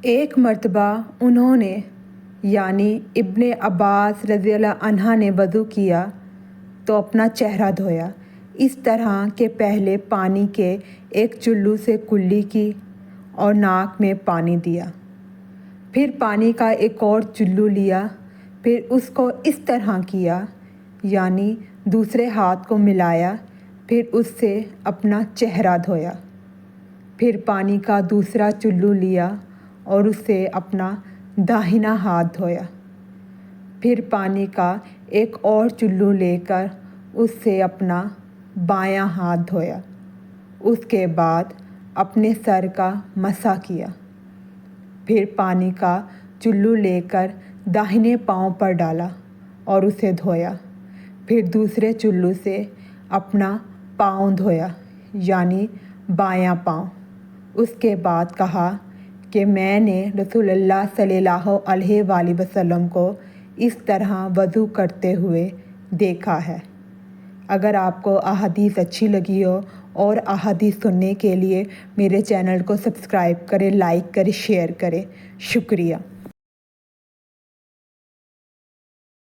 ایک مرتبہ انہوں نے یعنی ابن عباس رضی اللہ عنہ نے وضو کیا تو اپنا چہرہ دھویا، اس طرح کہ پہلے پانی کے ایک چلو سے کلی کی اور ناک میں پانی دیا، پھر پانی کا ایک اور چلو لیا، پھر اس کو اس طرح کیا یعنی دوسرے ہاتھ کو ملایا، پھر اس سے اپنا چہرہ دھویا، پھر پانی کا دوسرا چلو لیا اور اس سے اپنا داہنا ہاتھ دھویا، پھر پانی کا ایک اور چلو لے کر اس سے اپنا بایاں ہاتھ دھویا، اس کے بعد اپنے سر کا مسح کیا، پھر پانی کا چلو لے کر داہنے پاؤں پر ڈالا اور اسے دھویا، پھر دوسرے چلو سے اپنا پاؤں دھویا یعنی بایاں پاؤں۔ اس کے بعد کہا کہ میں نے رسول اللہ صلی اللہ علیہ وآلہ وسلم کو اس طرح وضو کرتے ہوئے دیکھا ہے۔ اگر آپ کو احادیث اچھی لگی ہو اور احادیث سننے کے لیے میرے چینل کو سبسکرائب کریں، لائک کریں، شیئر کریں۔ شکریہ۔